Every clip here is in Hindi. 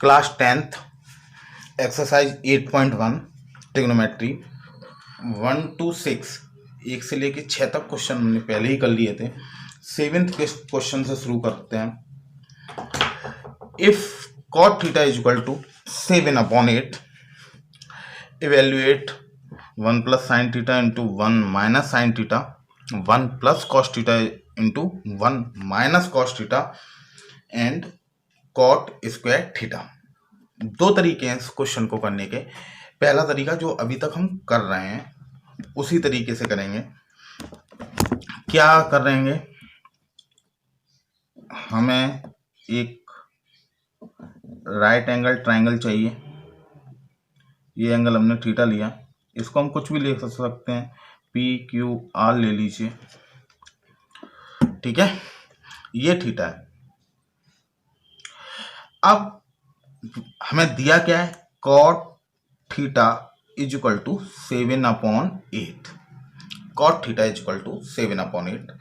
Class 10th exercise 8.1 trigonometry 1 to 6 1 से लेके 6 तक क्वेश्चन हमने पहले ही कर लिए थे। 7th क्वेश्चन से शुरू करते हैं। If cot theta is equal to 7/8 evaluate 1 plus sine theta into 1 minus sine theta 1 plus cos theta into 1 minus cos theta and cot square theta. दो तरीके हैं इस क्वेश्चन को करने के। पहला तरीका जो अभी तक हम कर रहे हैं उसी तरीके से करेंगे। क्या कर रहेंगे, हमें एक राइट एंगल ट्राइंगल चाहिए। ये एंगल हमने थीटा लिया, इसको हम कुछ भी ले सकते हैं, पी क्यू आर ले लीजिए, ठीक है। ये थीटा है। अब हमें दिया क्या है, cot theta is equal to 7/8। Cot theta is equal to 7/8।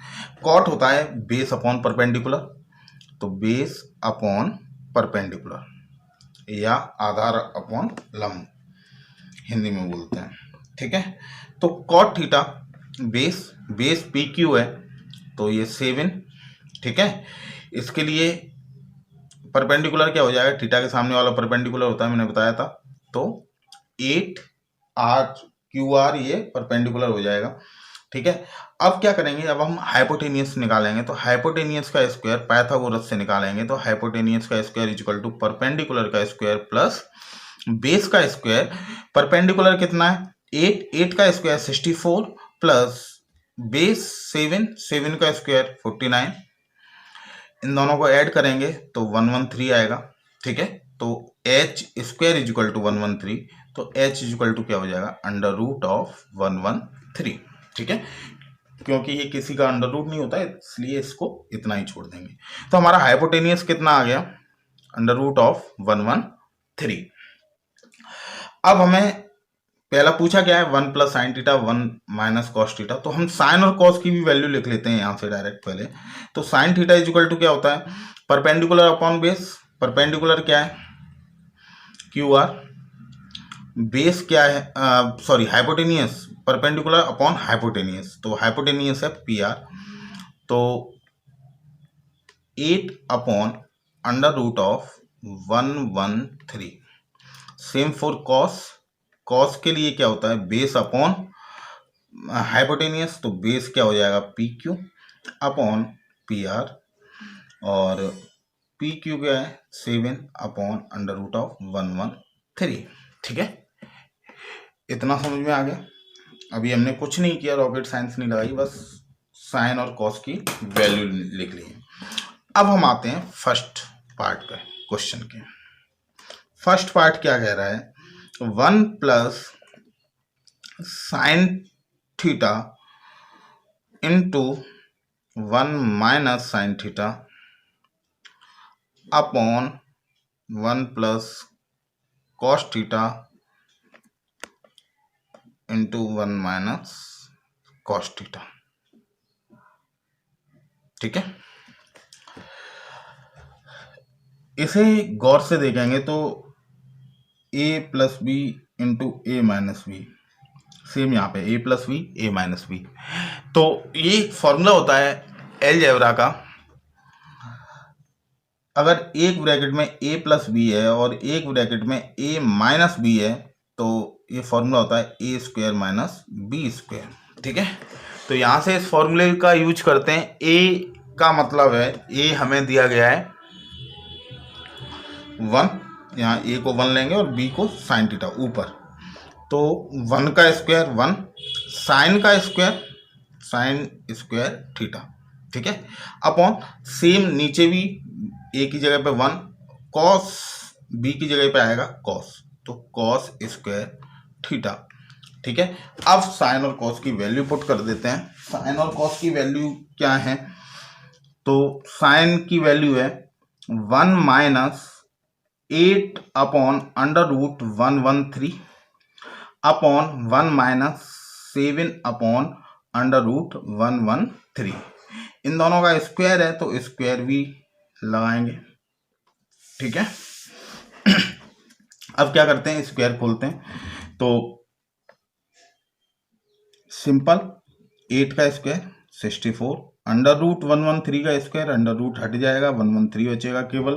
Cot होता है बेस अपॉन परपेंडिकुलर, तो बेस अपॉन परपेंडिकुलर या आधार अपॉन लंब हिंदी में बोलते हैं, ठीक है। तो cot theta base P Q है, तो ये 7, ठीक है। इसके लिए परपेंडिकुलर क्या हो जाएगा, थीटा के सामने वाला परपेंडिकुलर होता है, मैंने बताया था। तो 8 क्यू आर ये परपेंडिकुलर हो जाएगा, ठीक है। अब क्या करेंगे, अब हम हाइपोटेनियस निकालेंगे। तो हाइपोटेनियस का स्क्वायर पाइथागोरस से निकालेंगे। तो हाइपोटेनियस का square is equal to perpendicular का स्क्वायर प्लस बेस का स्क्वायर। परपेंडिकुलर कितना है, 8 का स्क्वायर 64 प्लस बेस 7 का स्क्वायर 49। इन दोनों को ऐड करेंगे तो 113 आएगा, ठीक है। तो h square is equal to 113, तो h इज इक्वल टू क्या हो जाएगा, √113, ठीक है। क्योंकि ये किसी का अंडर रूट नहीं होता है, इसलिए इसको इतना ही छोड़ देंगे। तो हमारा हाइपोटेनियस कितना आ गया, √113। अब हमें पहला पूछा क्या है, 1 plus sine theta 1 minus cos theta. तो हम साइन और कॉस की भी वैल्यू लिख लेते हैं यहाँ से डायरेक्ट पहले। तो sine theta is equal to क्या होता है, परपेंडिकुलर अपॉन बेस। परपेंडिकुलर क्या है, क्यू आर। बेस क्या है, sorry hypotenuse, perpendicular upon hypotenuse. तो हाइपोटेनियस है पी आर। तो 8/√113। Same for cos. कॉस के लिए क्या होता है, बेस अपॉन हाइपोटेनियस। तो बेस क्या हो जाएगा, P Q upon P R, और पी क्यू क्या है, 7/√113, ठीक है। इतना समझ में आ गया। अभी हमने कुछ नहीं किया, रॉकेट साइंस नहीं लगाई, बस साइन और कॉस की वैल्यू लिख ली है। अब हम आते हैं फर्स्ट पार्ट का क्वेश्चन के। फर्स्ट पार्ट क्या कह रहा है, 1 plus sine theta into 1 minus sine theta upon 1 plus cos theta into 1 minus cos theta, ठीक है। इसे गौर से देखेंगे तो a plus b into a minus b, same यहाँ पे a plus b a minus b. तो ये फॉर्मूला होता है अलजेब्रा का। अगर एक ब्रैकेट में a प्लस बी है और एक ब्रैकेट में a माइनस बी है, तो ये फॉर्मूला होता है a square minus b square, ठीक है। तो यहाँ से इस फॉर्मूले का यूज करते हैं। a का मतलब है, a हमें दिया गया है 1, यहाँ a को 1 लेंगे और b को साइन थीटा ऊपर। तो 1 का स्क्वायर 1, साइन का स्क्वायर साइन स्क्वायर थीटा, ठीक है, अपॉन सेम नीचे भी a की जगह पे 1, कॉस b की जगह पे आएगा कॉस, तो कॉस स्क्वायर थीटा, ठीक है। अब साइन और कॉस की वैल्यू पुट कर देते हैं। साइन और कॉस की वैल्यू क्या है, तो साइन की वैल्यू है 1 माइनस 8/√113 अपॉन 1 माइनस 7/√113। इन दोनों का स्क्वायर है तो स्क्वायर भी लगाएंगे, ठीक है। अब क्या करते हैं, स्क्वायर खोलते हैं। तो सिंपल 8 का स्क्वायर 64, अंडर रूट 113 का स्क्वायर, अंडर रूट हट जाएगा, 113 बचेगा केवल,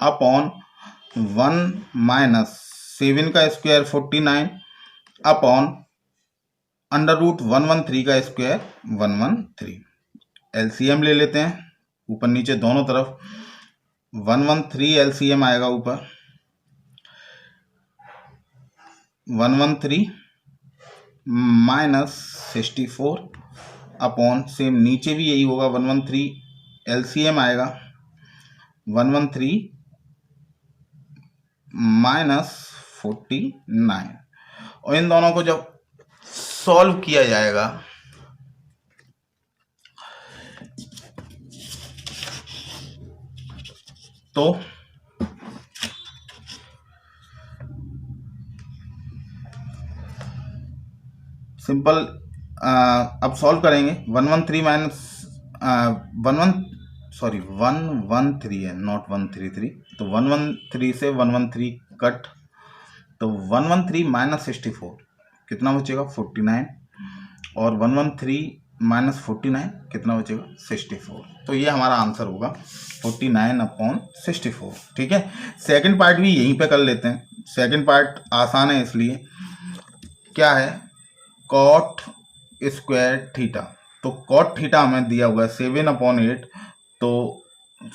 अपॉन 1 माइनस 7 का स्क्वायर 49 अपॉन अंडर रूट 113 का स्क्वायर 113। एलसीएम ले लेते हैं ऊपर नीचे दोनों तरफ। 113 एलसीएम आएगा ऊपर 113 माइनस 64 अपॉन सेम नीचे भी यही होगा 113 एलसीएम आएगा 113 माइनस 49। और इन दोनों को जब सॉल्व किया जाएगा तो सिंपल अब सॉल्व करेंगे। 113 माइनस 113 है, नॉट 133। तो 113 से 113 कट, तो 113 माइनस 64 कितना बचेगा 49, और 113 माइनस 49 कितना बचेगा 64। तो ये हमारा आंसर होगा 49 अपॉन 64। ठीक है, सेकंड पार्ट भी यहीं पे कर लेते हैं। सेकंड पार्ट आसान है, इसलिए क्या है, कॉट स्क्वायर थीटा। तो कॉट थीटा हमें दिया हुआ है 7/8, तो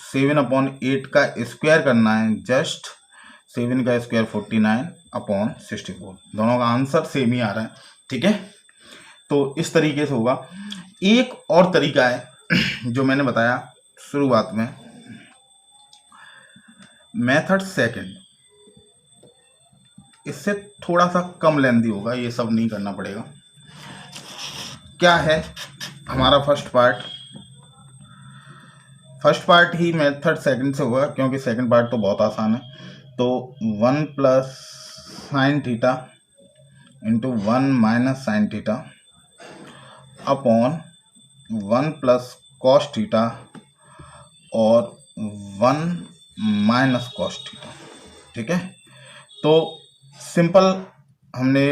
7/8 का स्क्वायर करना है, जस्ट 7 का स्क्वायर 49 अपॉन 64। दोनों का आंसर सेम ही आ रहा है। ठीक है, तो इस तरीके से होगा। एक और तरीका है जो मैंने बताया शुरुआत में, मेथड सेकंड, इससे थोड़ा सा कम लेंदी होगा, ये सब नहीं करना पड़ेगा। क्या है हमारा फर्स्ट पार्ट ही मेथड सेकंड से होगा, क्योंकि सेकंड पार्ट तो बहुत आसान है। तो 1 plus sine theta into 1 minus sine theta upon 1 plus cos theta और 1 माइनस कॉस थीटा। ठीक है, तो सिंपल हमने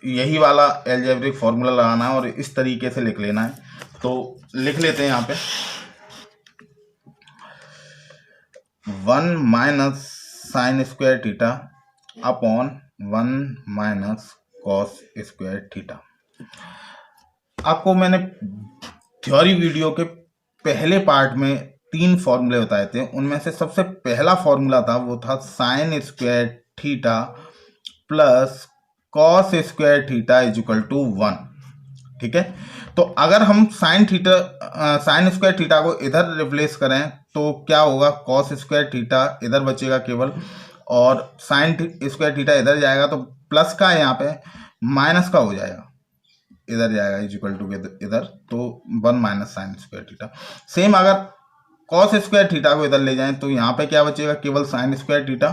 यही वाला एल्जेब्रिक फॉर्मूला लगाना है और इस तरीके से लिख लेना है। तो लिख लेते हैं यहाँ पे 1 minus sine square theta upon 1 minus cos square theta. आपको मैंने थ्योरी वीडियो के पहले पार्ट में 3 फॉर्मूले बताए थे। उनमें से सबसे पहला फॉर्मूला था वो था sine square theta plus cos square theta is equal to 1। ठीक है, तो अगर हम साइन स्क्वायर थीटा को इधर रिप्लेस करें तो क्या होगा, कॉस स्क्वायर थीटा इधर बचेगा केवल, और साइन स्क्वायर थीटा इधर जाएगा, तो प्लस का यहाँ पे माइनस का हो जाएगा, इधर जाएगा इज इक्वल टू इधर, तो 1 minus sine square theta. Same अगर कॉस स्क्वायर थीटा को इधर ले जाएं तो यहाँ पे क्या बचेगा, केवल साइन स्क्वायर थीटा,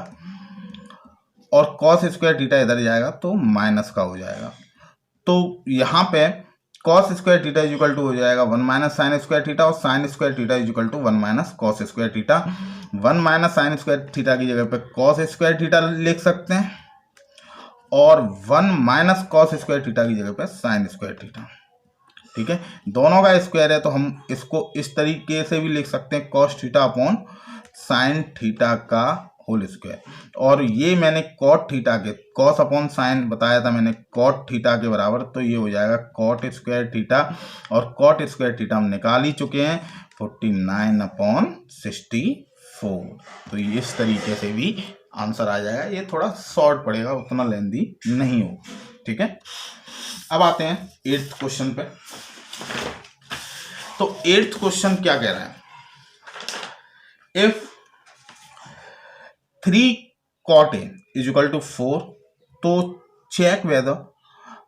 और कॉस स्क्वायर थीटा इधर जाएगा तो माइनस का हो जाएगा। तो यहाँ पे cos square theta is equal to हो जाएगा 1 माइनस साइन स्क्वायर थीटा, और sine square theta is equal to 1 minus cos square theta. 1 minus sine square theta की जगह पे कॉस स्क्वायर थीटा लिख सकते हैं, और 1 माइनस कॉस स्क्वायर थीटा की जगह पे साइन स्क्वायर थीटा। ठीक है, दोनों का स्क्वायर है तो हम इसको इस तरीके से भी लिख सकते हैं, cos theta upon sine theta का होल स्क्वायर। और ये मैंने कॉट थीटा के, कॉस अपॉन साइन बताया था मैंने, कॉट थीटा के बराबर, तो ये हो जाएगा कॉट स्क्वायर थीटा, और कॉट स्क्वायर थीटा हम निकाल ही चुके हैं 49/64। तो इस तरीके से भी आंसर आ जाएगा। ये थोड़ा शॉर्ट पड़ेगा, उतना लेंदी नहीं हो। ठीक है, अब आते हैं 8th क्वेश्चन पे। तो 8th क्वेश्चन क्या कह रहा है, if 3 cot A is equal to 4, तो check whether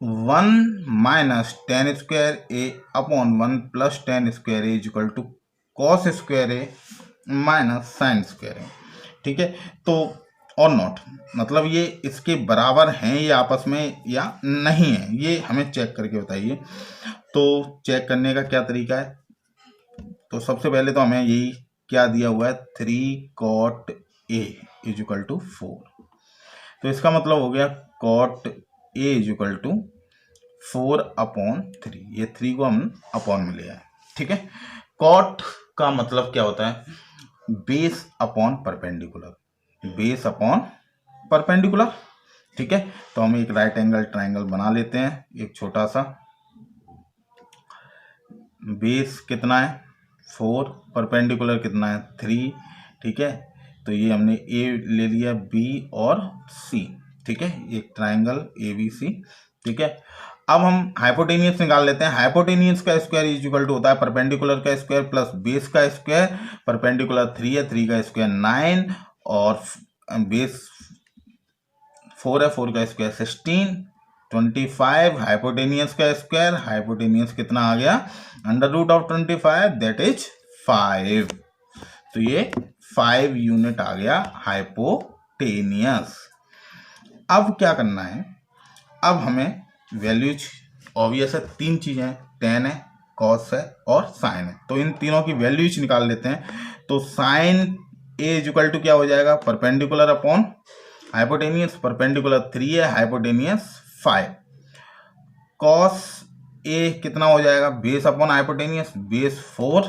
1 minus tan square A upon 1 plus tan square A is equal to cos square A minus sin square A। ठीक है, तो और नॉट, मतलब ये इसके बराबर हैं ये आपस में या नहीं है, ये हमें चेक करके बताइए। तो चेक करने का क्या तरीका है, तो सबसे पहले तो हमें यही क्या दिया हुआ है, 3 cot A is equal to 4। तो इसका मतलब हो गया cot A is equal to 4/3। ये 3 को हम अपॉन में ले आए, ठीक है। कॉट का मतलब क्या होता है? Base upon perpendicular, base upon perpendicular, ठीक है। तो हम एक राइट एंगल ट्राइंगल बना लेते हैं, एक छोटा सा। बेस कितना है? 4, परपेंडिकुलर कितना है? 3, ठीक है। तो ये हमने ए ले लिया, बी और सी, ठीक है, एक ट्राइंगल ABC, ठीक है। अब हम हाइपोटेनियस निकाल लेते हैं। हाइपोटेनियस का स्क्वायर इज इक्वल टू होता है परपेंडिकुलर का स्क्वायर प्लस बेस का स्क्वायर। परपेंडिकुलर 3 है, 3 का स्क्वायर 9 और बेस 4 है, 4 का स्क्वायर 16, 25। हाइपोटेनियस का स्क्वायर, हाइपोटेनियस कितना आ गया? √25, दैट इज 5। तो ये 5 यूनिट आ गया हाइपोटेनियस। अब क्या करना है? अब हमें वैल्यूज ऑब्वियस है, 3 चीजें हैं, tan है, cos है और sin है। तो इन तीनों की वैल्यूज निकाल लेते हैं। तो sin A is equal to क्या हो जाएगा? Perpendicular upon hypotenuse. परपेंडिकुलर 3 है, हाइपोटेनियस 5। cos A कितना हो जाएगा? Base upon hypotenuse, base 4,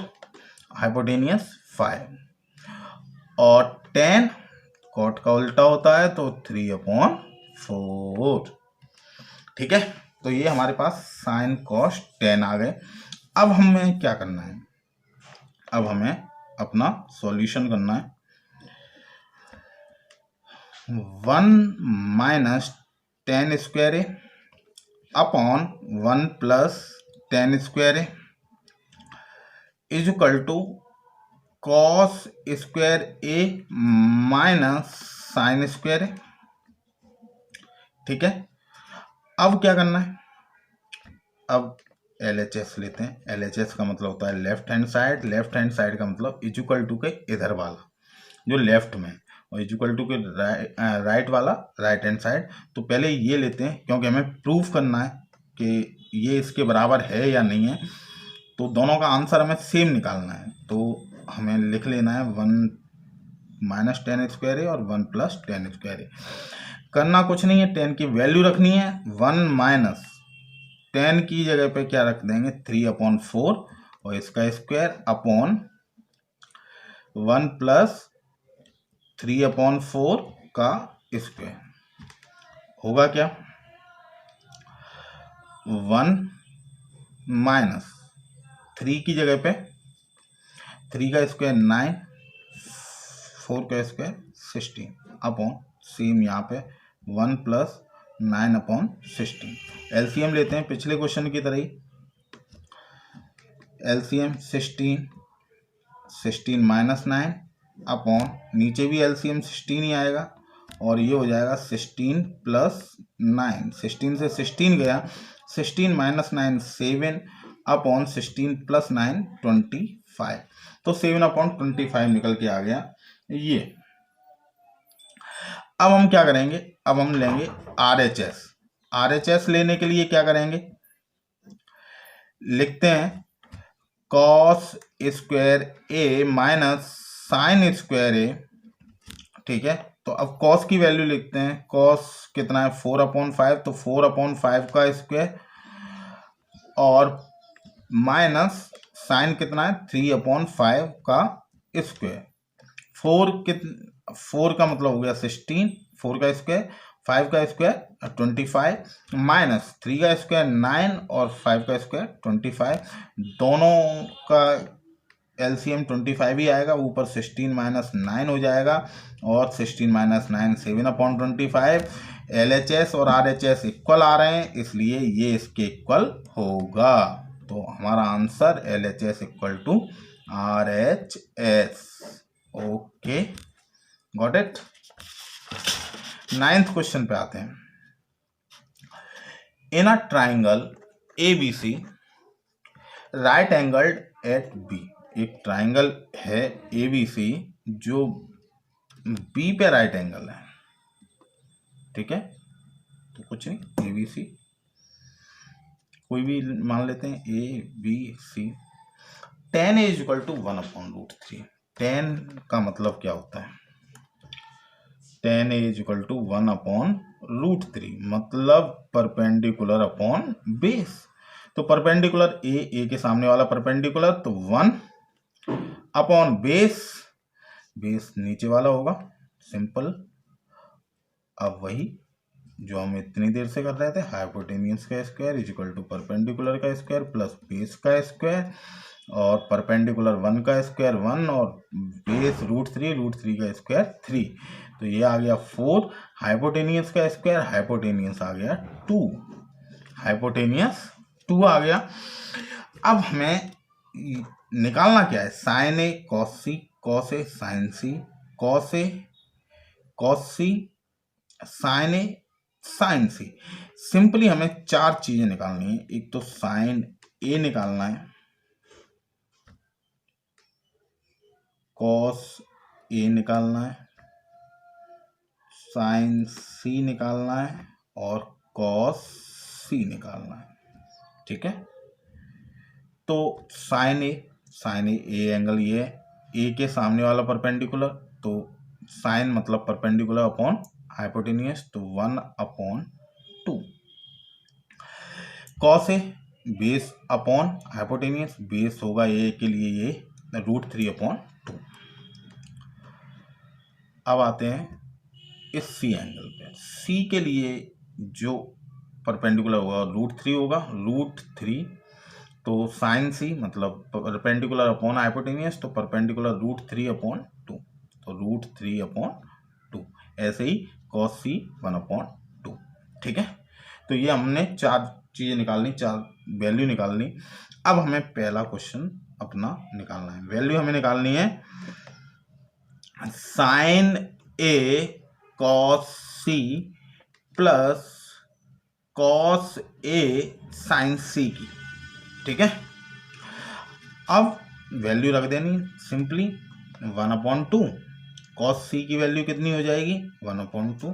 hypotenuse 5। और tan cot का उल्टा होता है, तो 3/4, ठीक है। तो ये हमारे पास sin cos tan आ गए। अब हमें क्या करना है? अब हमें अपना सॉल्यूशन करना है। 1 minus tan square A upon 1 plus tan square A is equal to cos square A minus sin square A, ठीक है। अब क्या करना है? अब LHS लेते हैं। LHS का मतलब होता है left hand side. Left hand side का मतलब इज इक्वल टू के इधर वाला जो लेफ्ट में, और इज इक्वल टू के राइट वाला राइट हैंड साइड। तो पहले ये लेते हैं, क्योंकि हमें प्रूफ करना है कि ये इसके बराबर है या नहीं है। तो दोनों का आंसर हमें सेम निकालना है। तो हमें लिख लेना है 1 माइनस tan स्क्वायर ए और 1 प्लस tan स्क्वायर ए। करना कुछ नहीं है, tan की वैल्यू रखनी है। 1 माइनस tan की जगह पे क्या रख देंगे? 3/4 और इसका स्क्वायर अपॉन 1 प्लस 3/4 का स्क्वायर। होगा क्या? 1 माइनस 3 की जगह पे 3 का स्क्वायर 9, 4 का स्क्वायर 16 अपॉन सेम यहाँ पे 1 प्लस 9/16। एलसीएम लेते हैं पिछले क्वेश्चन की तरह ही। एलसीएम 16 माइनस 9 अपॉन, नीचे भी एलसीएम 16 ही आएगा, और ये हो जाएगा 16 प्लस 9। 16 से 16 गया, 16 माइनस 9 7 अपॉन 16 प्लस 9 25। तो 7/25 निकल के आ गया ये। अब हम क्या करेंगे? अब हम लेंगे RHS। RHS लेने के लिए क्या करेंगे? लिखते हैं cos square A minus sine square A, ठीक है। तो अब cos की वैल्यू लिखते हैं। cos कितना है? 4/5। तो 4/5 का स्क्वायर और माइनस साइन कितना है? 3/5 का स्क्वायर। 4 का मतलब हो गया 16, 4 का स्क्वायर, 5 का स्क्वायर 25, माइनस 3 का स्क्वायर 9 और 5 का स्क्वायर 25। दोनों का एलसीएम 25 ही आएगा, ऊपर 16 माइनस 9 हो जाएगा, और 16 माइनस 9 7/25। LHS और RHS इक्वल आ रहे हैं, इसलिए ये इसके इक्वल होगा। तो हमारा answer LHS equal to RHS। Okay, got it. 9th question पे आते हैं। In a triangle ABC right angled at B। एक ट्राइंगल है ABC जो B पे राइट एंगल है, ठीक है। तो कुछ नहीं, ABC कोई भी मान लेते हैं, ABC। tan A is equal to 1/√3। tan का मतलब क्या होता है? tan A is equal to 1/√3, मतलब परपेंडिकुलर अपॉन बेस। तो परपेंडिकुलर ए के सामने वाला परपेंडिकुलर, तो 1/बेस, बेस नीचे वाला होगा, सिंपल। अब वही जो हम इतनी देर से कर रहे थे, हाइपोटेनियस का square is equal to perpendicular का स्क्वायर प्लस बेस का स्क्वायर, और परपेंडिकुलर 1 का स्क्वायर 1 और बेस √3 का स्क्वायर 3, तो ये आ गया 4। हाइपोटेनियस का स्क्वायर, हाइपोटेनियस आ गया 2, हाइपोटेनियस 2 आ गया। अब हमें निकालना क्या है, sign A cos C, cos A sign C, cos A cos C, sign A sign C. Simply हमें 4 चीजें निकालनी है। एक तो साइन ए निकालना है, कॉस ए निकालना है, साइन सी निकालना है और कॉस सी निकालना है, ठीक है। तो साइन ए एंगल ये है, ए के सामने वाला परपेंडिकुलर, तो साइन मतलब परपेंडिकुलर अपॉन हाइपोटेनियस, तो 1/2। Cos A base upon hypotenuse, base होगा ए के लिए ये √3/2। अब आते हैं इस सी एंगल पे। सी के लिए जो परपेंडिकुलर होगा √3 होगा, √3, तो साइन सी मतलब परपेंडिकुलर अपॉन हाइपोटेनियस, तो परपेंडिकुलर √3/2, तो √3/2। ऐसे ही कॉस सी 1/2, ठीक है। तो ये हमने 4 चीजें निकालनी, 4 वैल्यू निकालनी। अब हमें पहला क्वेश्चन अपना निकालना है। वैल्यू हमें निकालनी है sign A cos C plus cos A sign सी की, ठीक है। अब वैल्यू रख देनी सिंपली 1/2। कॉस सी की वैल्यू कितनी हो जाएगी 1/2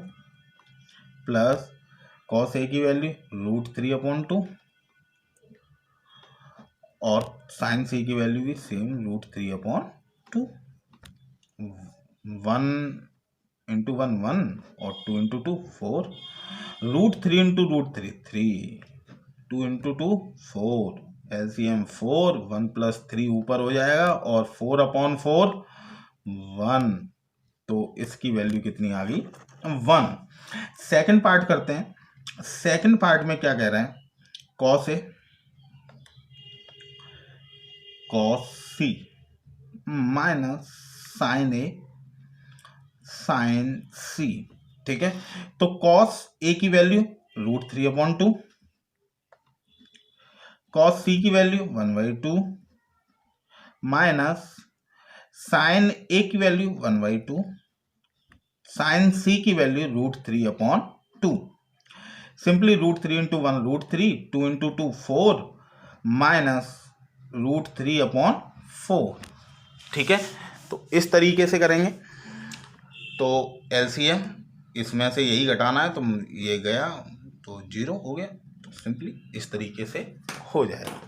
प्लस कॉस ए की वैल्यू √3/2 और साइन सी की वैल्यू भी सेम √3/2। 1 × 1 1 और 2 × 2 4, √3 × √3 3, 2 × 2 4, LCM 4, 1 + 3 ऊपर हो जाएगा और 4/4 1, तो इसकी वैल्यू कितनी आ गई 1। सेकंड पार्ट करते हैं। सेकंड पार्ट में क्या कह रहे हैं, cos A cos C minus sign A sign सी, ठीक है। तो कॉस ए की वैल्यू √3/2, कॉस सी की वैल्यू 1/2 माइनस साइन ए की वैल्यू 1/2, साइन सी की वैल्यू √3/2। सिंपली √3 × 1 √3, 2 × 2 4 माइनस √3/4, ठीक है। तो इस तरीके से करेंगे। तो LCM इसमें से यही घटाना है, तो ये गया तो 0 हो गया, तो सिंपली इस तरीके से हो जाएगा।